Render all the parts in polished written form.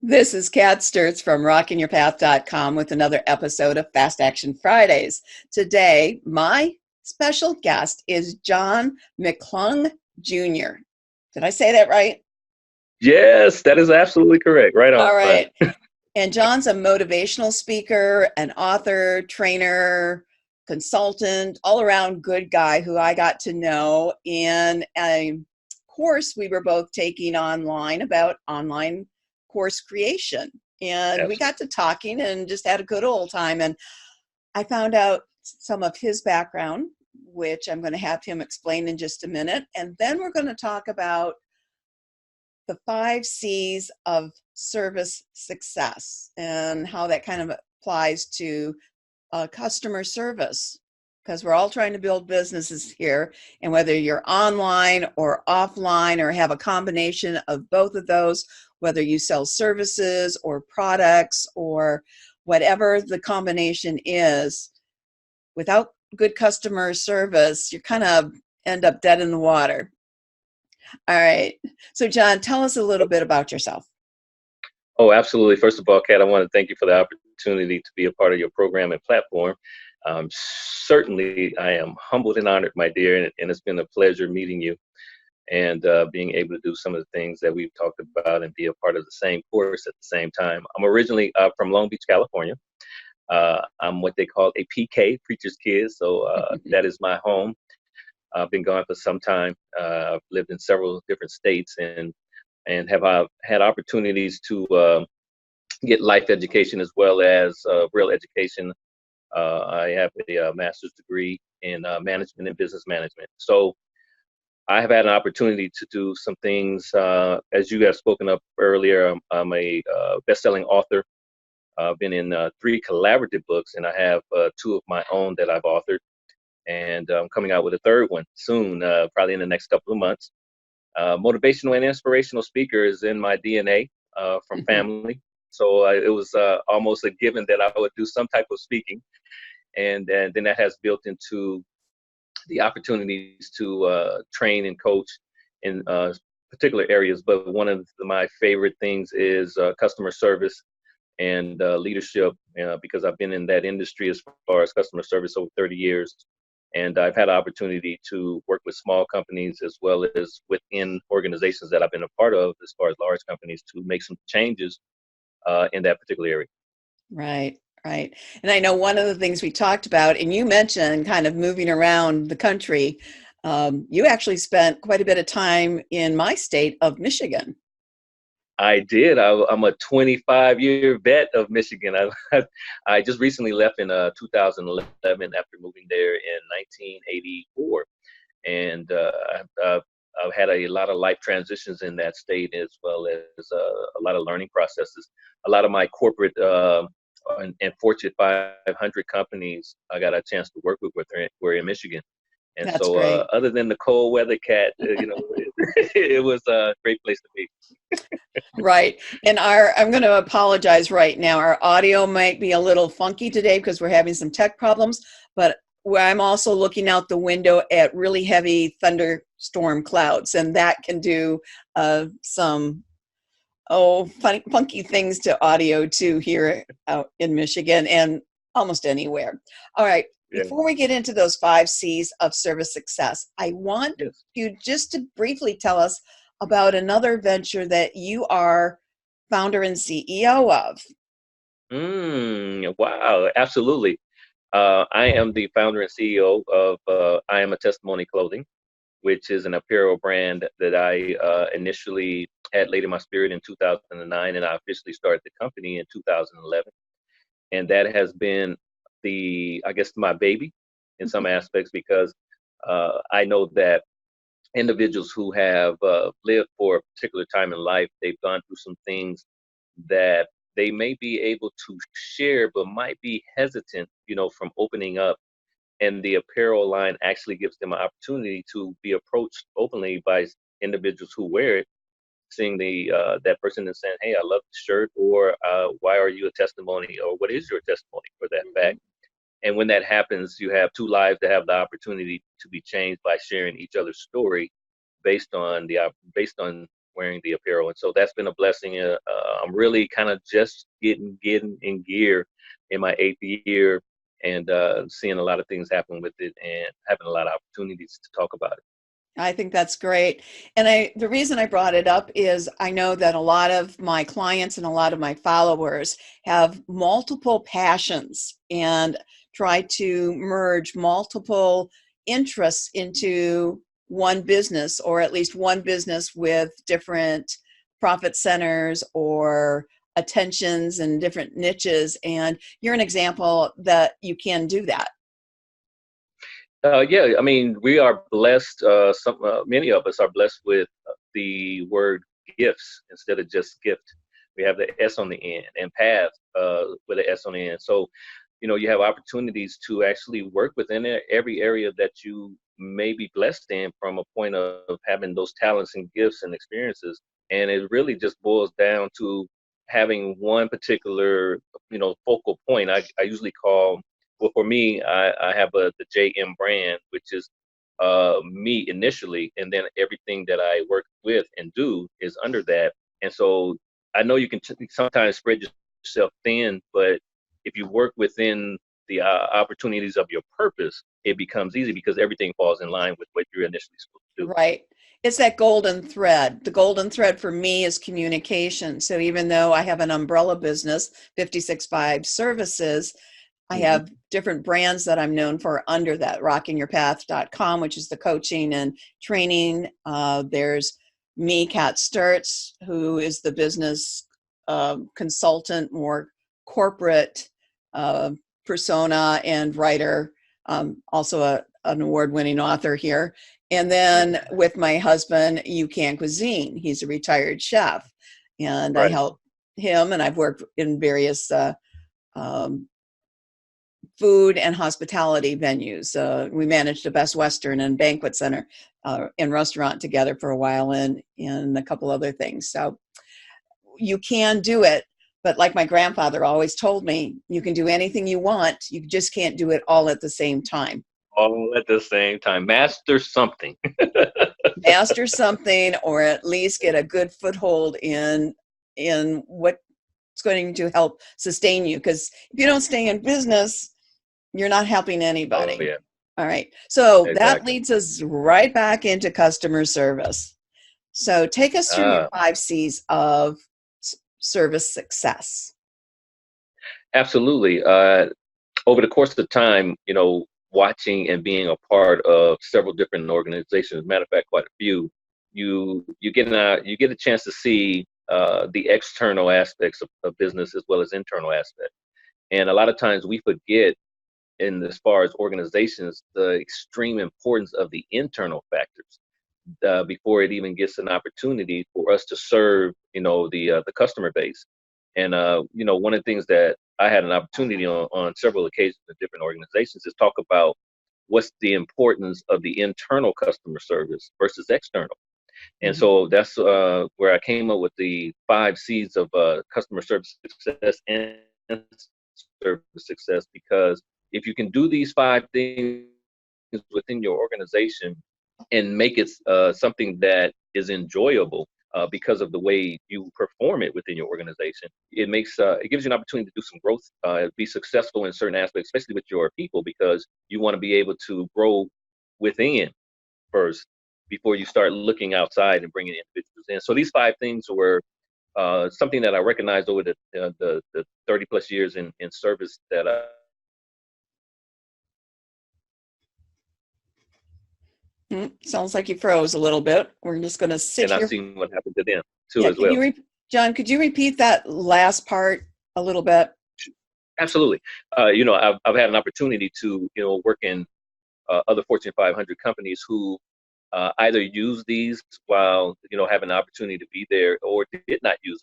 This is Kat Sturtz from rockingyourpath.com with another episode of Fast Action Fridays. Today, my special guest is John McClung Jr. Did I say that right? Yes, that is absolutely correct. Right on. All right. And John's a motivational speaker, an author, trainer, consultant, all-around good guy who I got to know in a course we were both taking online about online course creation. And Absolutely. we got to talking and just had a good old time. And I found out some of his background, which I'm going to have him explain in just a minute. And then we're going to talk about the 5 C's of service success and how that kind of applies to customer service, because we're all trying to build businesses here. And whether you're online or offline or have a combination of both of those, whether you sell services or products or whatever the combination is, without good customer service, you kind of end up dead in the water. All right. So, John, tell us a little bit about yourself. Oh, absolutely. First of all, Kat, I want to thank you for the opportunity to be a part of your program and platform. Certainly, I am humbled and honored, my dear, and it's been a pleasure meeting you and being able to do some of the things that we've talked about and be a part of the same course at the same time. I'm originally from Long Beach, California. I'm what they call a PK, Preacher's Kid, so that is my home. I've been gone for some time. I've lived in several different states and have had opportunities to get life education as well as real education. I have a master's degree in management and business management. So I have had an opportunity to do some things, as you have spoken up earlier. I'm a best-selling author. I've been in 3 collaborative books, and I have 2 of my own that I've authored. And I'm coming out with a 3rd one soon, probably in the next couple of months. Motivational and inspirational speaker is in my DNA from family. So it was almost a given that I would do some type of speaking. And then that has built into the opportunities to train and coach in particular areas. But one of my favorite things is customer service and leadership, because I've been in that industry as far as customer service over 30 years. And I've had an opportunity to work with small companies as well as within organizations that I've been a part of, as far as large companies, to make some changes in that particular area. Right, right. And I know one of the things we talked about, and you mentioned kind of moving around the country, you actually spent quite a bit of time in my state of Michigan. I did. I'm a 25-year vet of Michigan. I just recently left in 2011 after moving there in 1984. And I've had a lot of life transitions in that state, as well as a lot of learning processes. A lot of my corporate and Fortune 500 companies I got a chance to work with were in Michigan. And That's so great. other than the cold weather, Cat, it was a great place to be. Right. And I'm going to apologize right now. Our audio might be a little funky today because we're having some tech problems, but I'm also looking out the window at really heavy thunderstorm clouds, and that can do some funky things to audio too here out in Michigan and almost anywhere. All right. Yeah. Before we get into those 5 C's of service success, I want Yes. you just to briefly tell us about another venture that you are founder and CEO of. Wow, absolutely. I am the founder and CEO of I Am a Testimony Clothing, which is an apparel brand that I initially had laid in my spirit in 2009, and I officially started the company in 2011. And that has been my baby in some aspects, because I know that individuals who have lived for a particular time in life, they've gone through some things that they may be able to share, but might be hesitant, from opening up. And the apparel line actually gives them an opportunity to be approached openly by individuals who wear it, seeing that person and saying, "Hey, I love the shirt," or "Why are you a testimony?" or "What is your testimony?" for that fact. And when that happens, you have 2 lives that have the opportunity to be changed by sharing each other's story based on wearing the apparel. And so that's been a blessing. I'm really kind of just getting in gear in my 8th year, and seeing a lot of things happen with it and having a lot of opportunities to talk about it. I think that's great. And the reason I brought it up is I know that a lot of my clients and a lot of my followers have multiple passions and try to merge multiple interests into one business, or at least one business with different profit centers or attentions and different niches. And you're an example that you can do that. Yeah, I mean, we are blessed. Many of us are blessed with the word gifts instead of just gift. We have the S on the end, and path with the S on the end. So, you have opportunities to actually work within every area that you may be blessed in, from a point of having those talents and gifts and experiences. And it really just boils down to having one particular, focal point. I usually call, well, for me, I have the JM brand, which is me initially, and then everything that I work with and do is under that. And so I know you can sometimes spread yourself thin, but if you work within the opportunities of your purpose, it becomes easy because everything falls in line with what you're initially supposed to do. Right. It's that golden thread. The golden thread for me is communication. So even though I have an umbrella business, 565 Services, I Hmm. have different brands that I'm known for under that. rockingyourpath.com, which is the coaching and training. There's me, Kat Sturtz, who is the business consultant, more corporate persona and writer, also an award-winning author here. And then with my husband, You Can Cuisine. He's a retired chef, and I Right. help him, and I've worked in various um, food and hospitality venues. We managed a Best Western and banquet center and restaurant together for a while, and a couple other things. So you can do it. But like my grandfather always told me, you can do anything you want. You just can't do it all at the same time. All at the same time. Master something. Master something, or at least get a good foothold in what's going to help sustain you. Because if you don't stay in business, you're not helping Oh, anybody. yeah, All right. So that exactly. leads us right back into customer service. So take us through your Uh, 5 C's of service success. Absolutely. Over the course of time, watching and being a part of several different organizations, matter of fact, quite a few, you get a chance to see the external aspects of business as well as internal aspects. And a lot of times we forget, in as far as organizations, the extreme importance of the internal factors before it even gets an opportunity for us to serve, the customer base. And one of the things that I had an opportunity on several occasions in different organizations is talk about what's the importance of the internal customer service versus external. And Mhm. so that's where I came up with the 5 C's of customer service success and service success. Because if you can do these 5 things within your organization and make it something that is enjoyable because of the way you perform it within your organization, it gives you an opportunity to do some growth, be successful in certain aspects, especially with your people, because you want to be able to grow within first before you start looking outside and bringing individuals in. So these 5 things were something that I recognized over the 30 plus years in service that Sounds like you froze a little bit. We're just going to sit and I've here. seen what happened to them too Yeah, as well. John, could you repeat that last part a little bit? Absolutely. I've had an opportunity to, work in other Fortune 500 companies who either use these while, having an opportunity to be there, or did not use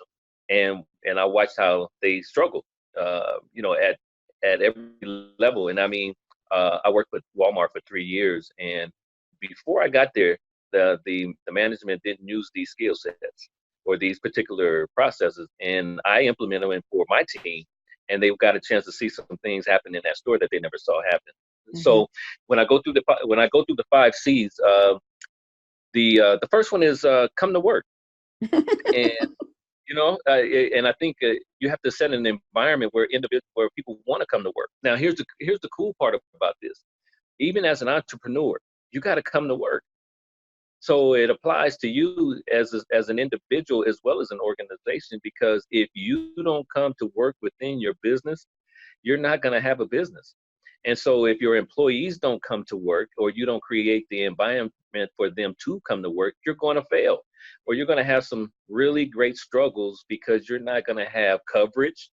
them. And I watched how they struggled, at every level. And I mean, I worked with Walmart for 3 years, and before I got there, the management didn't use these skill sets or these particular processes, and I implemented them for my team, and they got a chance to see some things happen in that store that they never saw happen. Hmm. So when I go through the 5 C's, the first one is come to work. And and I think you have to set an environment where people want to come to work. Now, here's the cool part about this. Even as an entrepreneur, you got to come to work. So it applies to you as an individual as well as an organization, because if you don't come to work within your business, you're not going to have a business. And so if your employees don't come to work, or you don't create the environment for them to come to work, you're going to fail, or you're going to have some really great struggles, because you're not going to have coverage.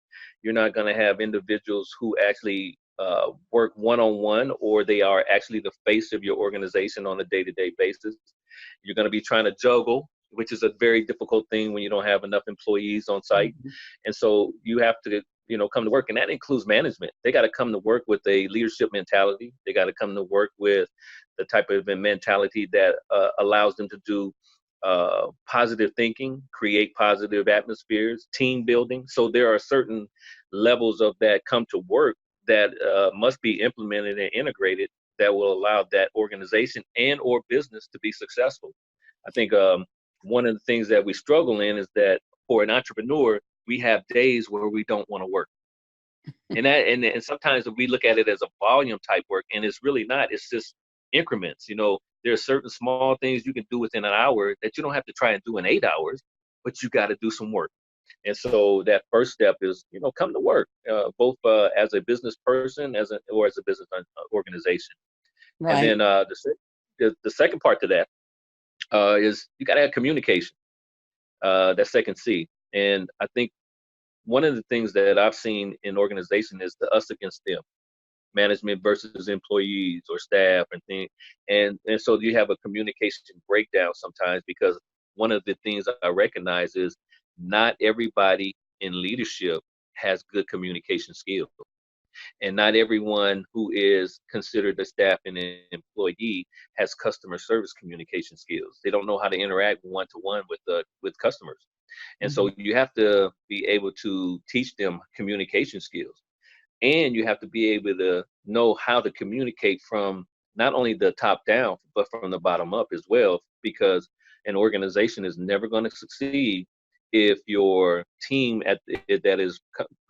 You're not going to have individuals who actually work one-on-one, or they are actually the face of your organization on a day-to-day basis. You're going to be trying to juggle, which is a very difficult thing when you don't have enough employees on site. Mhm. And so you have to, come to work, and that includes management. They got to come to work with a leadership mentality. They got to come to work with the type of mentality that allows them to do positive thinking, create positive atmospheres, team building. So there are certain levels of that come to work that must be implemented and integrated, that will allow that organization and or business to be successful. I think one of the things that we struggle in is that for an entrepreneur, we have days where we don't want to work. And sometimes we look at it as a volume type work, and it's really not. It's just increments. There are certain small things you can do within an hour that you don't have to try and do in 8 hours, but you got to do some work. And so that first step is, come to work, both as a business person, or as a business organization. And Right. then the second part to that is you got to have communication. That second C. And I think one of the things that I've seen in organization is the us against them, management versus employees or staff and things. And so you have a communication breakdown sometimes, because one of the things I recognize is not everybody in leadership has good communication skills. And not everyone who is considered a staff and an employee has customer service communication skills. They don't know how to interact one-to-one with customers. And Mhm. so you have to be able to teach them communication skills. And you have to be able to know how to communicate from not only the top down, but from the bottom up as well, because an organization is never going to succeed if your team that is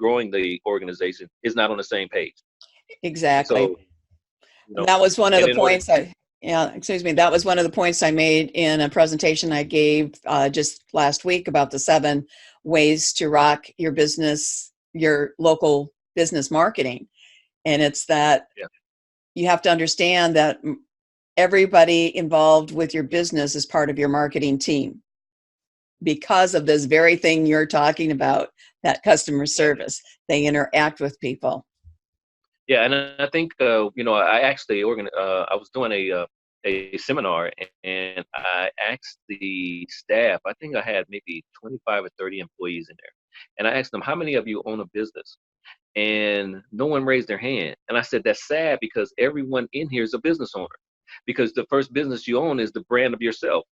growing the organization is not on the same page. And Exactly. so, you And know, that was one of and the in order, points yeah, excuse me, that was one of the points I made in a presentation I gave just last week about the 7 ways to rock your business, your local business marketing. And it's that yeah, you have to understand that everybody involved with your business is part of your marketing team because of this very thing you're talking about, that customer yeah, service. They interact with people. yeah. And I think, I actually I was doing a seminar, and I asked the staff. I think I had maybe 25 or 30 employees in there, and I asked them, how many of you own a business? And no one raised their hand. And I said, that's sad, because everyone in here is a business owner, because the first business you own is the brand of yourself.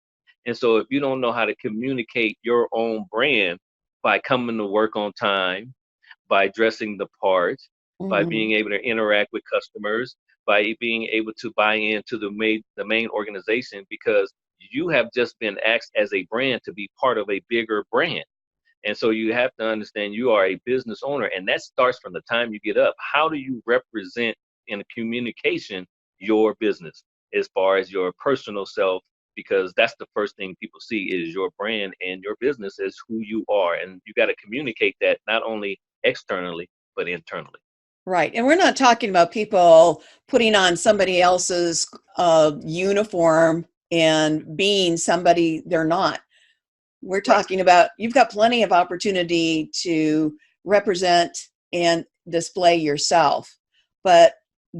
And so if you don't know how to communicate your own brand by coming to work on time, by dressing the part, by Mhm. being able to interact with customers, by being able to buy into the main organization, because you have just been asked as a brand to be part of a bigger brand. And so you have to understand you are a business owner, and that starts from the time you get up. How do you represent in communication your business as far as your personal self? Because that's the first thing people see is your brand, and your business is who you are. And you got to communicate that not only externally, but internally. Right. And we're not talking about people putting on somebody else's uniform and being somebody they're not. We're Right. talking about you've got plenty of opportunity to represent and display yourself, but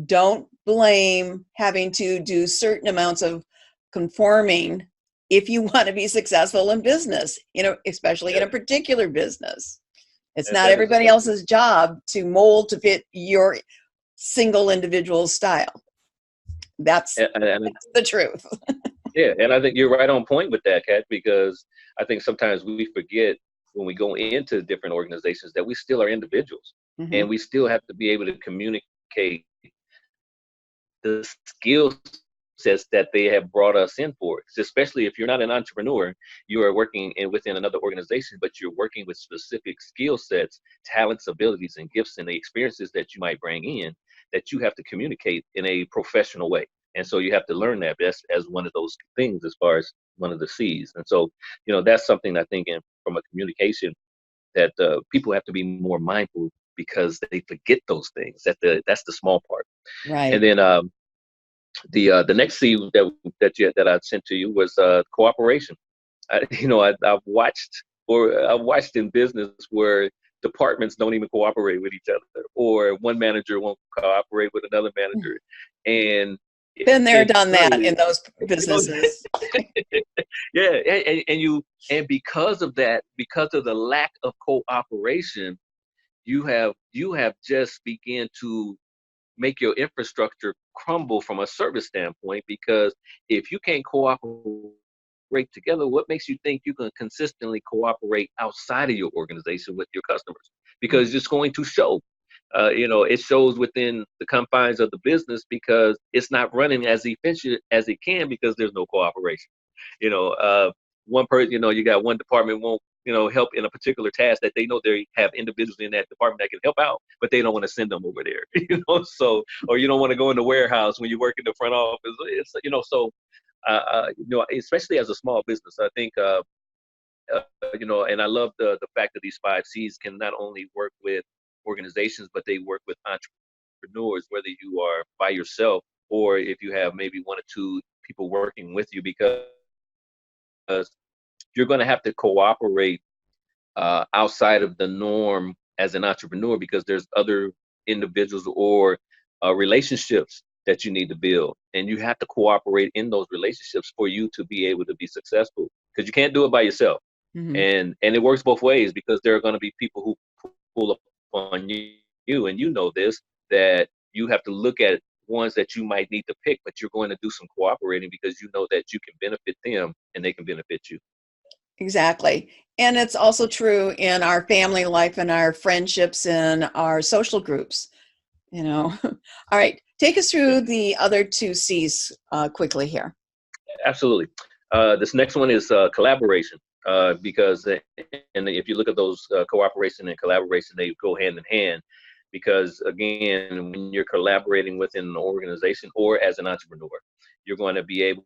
don't blame having to do certain amounts of conforming if you want to be successful in business, especially in Yeah. a particular business. It's And not that is everybody so true. else's job to mold to fit your single individual style. That's And the truth. yeah, and I think you're right on point with that, Kat, because I think sometimes we forget when we go into different organizations that we still are individuals, Hmm. and we still have to be able to communicate the skills sets that they have brought us in for. Especially if you're not an entrepreneur, you are working within another organization, but you're working with specific skill sets, talents, abilities, and gifts, and the experiences that you might bring in that you have to communicate in a professional way. And so you have to learn that as one of those things, as far as one of the C's. And so, that's something I think from a communication that people have to be more mindful, because they forget those things. That's the small part. And Right. then the next C that I sent to you was cooperation. I've watched in business where departments don't even cooperate with each other, or one manager won't cooperate with another manager, and Been there, done that in internally, those you know, businesses. yeah, and because of that, because of the lack of cooperation, you have just begun to make your infrastructure crumble from a service standpoint, because if you can't cooperate together, what makes you think you can consistently cooperate outside of your organization with your customers? Because it's going to show. It shows within the confines of the business, because it's not running as efficient as it can because there's no cooperation. you know uh One person, you got one department won't help in a particular task that they know they have individuals in that department that can help out, but they don't want to send them over there. So, or you don't want to go in the warehouse when you work in the front office. It's so especially as a small business, I think and I love the fact that these 5 C's can not only work with organizations, but they work with entrepreneurs, whether you are by yourself or if you have maybe 1 or 2 people working with you, because you're going to have to cooperate outside of the norm as an entrepreneur, because there's other individuals or relationships that you need to build, and you have to cooperate in those relationships for you to be able to be successful, because you can't do it by yourself. Hmm. And it works both ways, because there are going to be people who pull up on you, and this, that you have to look at ones that you might need to pick, but you're going to do some cooperating, because you know that you can benefit them and they can benefit you. Exactly. And it's also true in our family life and our friendships and our social groups, you know. All right. Take us Yeah, through the other 2 C's quickly here. absolutely. This next one is collaboration, because and if you look at those cooperation and collaboration, they go hand in hand, because again, when you're collaborating within an organization or as an entrepreneur, you're going to be able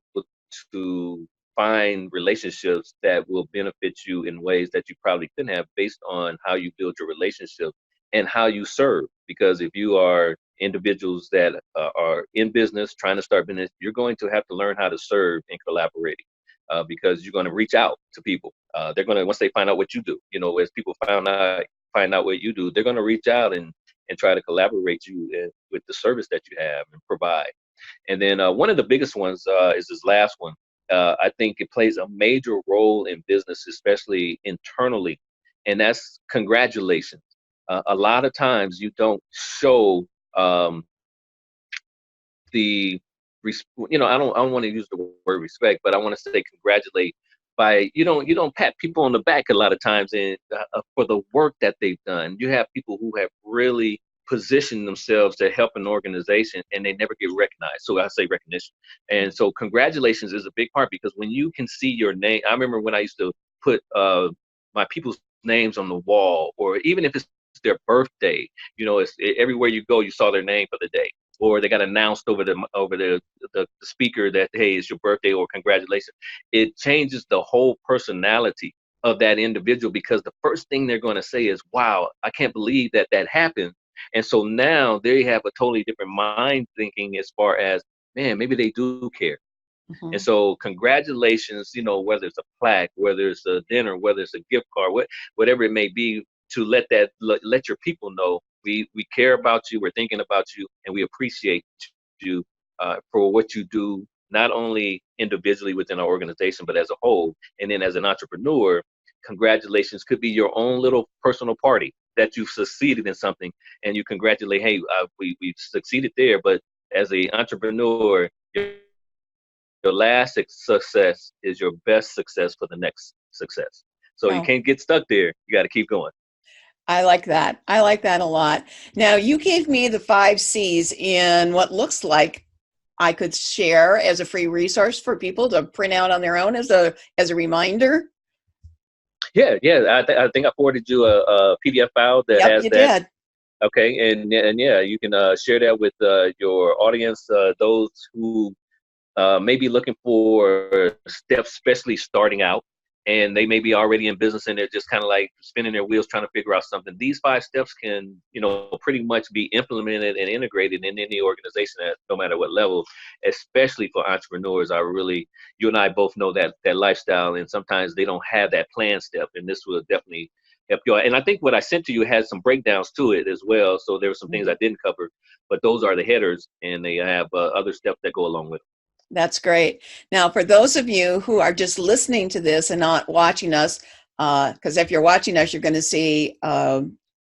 to find relationships that will benefit you in ways that you probably couldn't have, based on how you build your relationship and how you serve. Because if you are individuals that are in business trying to start business, you're going to have to learn how to serve and collaborate, because you're going to reach out to people. They're going to, once they find out what you do, as people find out what you do, they're going to reach out and try to collaborate you with the service that you have and provide. And then one of the biggest ones is this last one. I think it plays a major role in business, especially internally, and that's congratulations. A lot of times you don't show um, the I don't want to use the word respect, but I want to say congratulate. By you don't pat people on the back a lot of times, and for the work that they've done. You have people who have really positioned themselves to help an organization, and they never get recognized. So I say recognition. And so congratulations is a big part, because when you can see your name. I remember when I used to put my people's names on the wall, or even if it's their birthday, everywhere you go, you saw their name for the day, or they got announced over the speaker that, hey, it's your birthday, or congratulations. It changes the whole personality of that individual, because the first thing they're going to say is, wow, I can't believe that happened. And so now they have a totally different mind thinking, as far as, man, maybe they do care. And Mhm. so congratulations, whether it's a plaque, whether it's a dinner, whether it's a gift card, whatever it may be, to let your people know we care about you, we're thinking about you, and we appreciate you for what you do, not only individually within our organization, but as a whole. And then as an entrepreneur, congratulations could be your own little personal party that you've succeeded in something, and you congratulate, hey, we succeeded there, but as an entrepreneur, your last success is your best success for the next success. So you Oh, can't get stuck there. You got to keep going. I like that. I like that a lot. Now, you gave me the 5 C's in what looks like I could share as a free resource for people to print out on their own as a reminder? Yeah. I think I forwarded you a PDF file that Yep, has you that. did. Okay, and yeah, you can share that with your audience, those who may be looking for steps, especially starting out, and they may be already in business and they're just kind of like spinning their wheels trying to figure out something. These 5 steps can, pretty much be implemented and integrated in any organization at no matter what level, especially for entrepreneurs. You and I both know that lifestyle, and sometimes they don't have that plan step, and this will definitely help you out. And I think what I sent to you has some breakdowns to it as well. So there were some things I didn't cover, but those are the headers, and they have other steps that go along with it. That's great. Now, for those of you who are just listening to this and not watching us, because if you're watching us, you're going to see a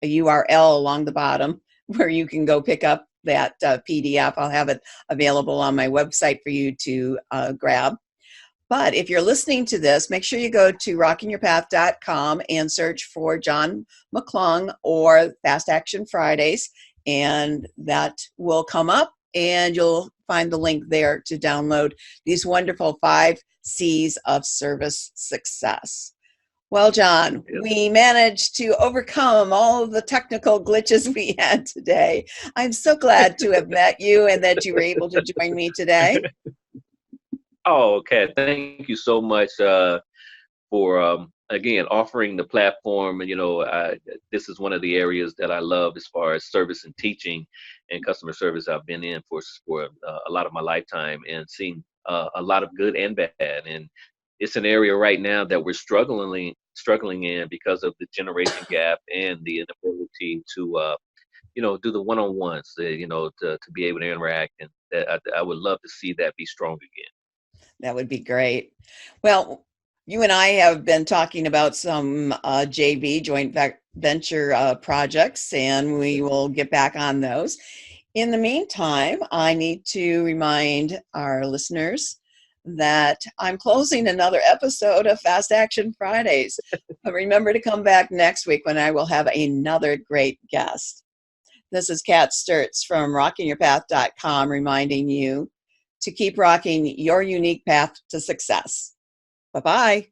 URL along the bottom where you can go pick up that PDF. I'll have it available on my website for you to grab. But if you're listening to this, make sure you go to rockingyourpath.com and search for John McClung or Fast Action Fridays, and that will come up, and you'll find the link there to download these wonderful 5 C's of service success. Well, John, we managed to overcome all of the technical glitches we had today. I'm so glad to have met you and that you were able to join me today. Oh, okay. Thank you so much for again offering the platform. This is one of the areas that I love as far as service and teaching and customer service. I've been in for a lot of my lifetime and seen a lot of good and bad. And it's an area right now that we're struggling in because of the generation gap and the inability to do the one-on-ones. To be able to interact, and that I would love to see that be strong again. That would be great. Well, you and I have been talking about some JV, joint venture projects, and we will get back on those. In the meantime, I need to remind our listeners that I'm closing another episode of Fast Action Fridays. But remember to come back next week when I will have another great guest. This is Kat Sturtz from rockingyourpath.com reminding you to keep rocking your unique path to success. Bye-bye.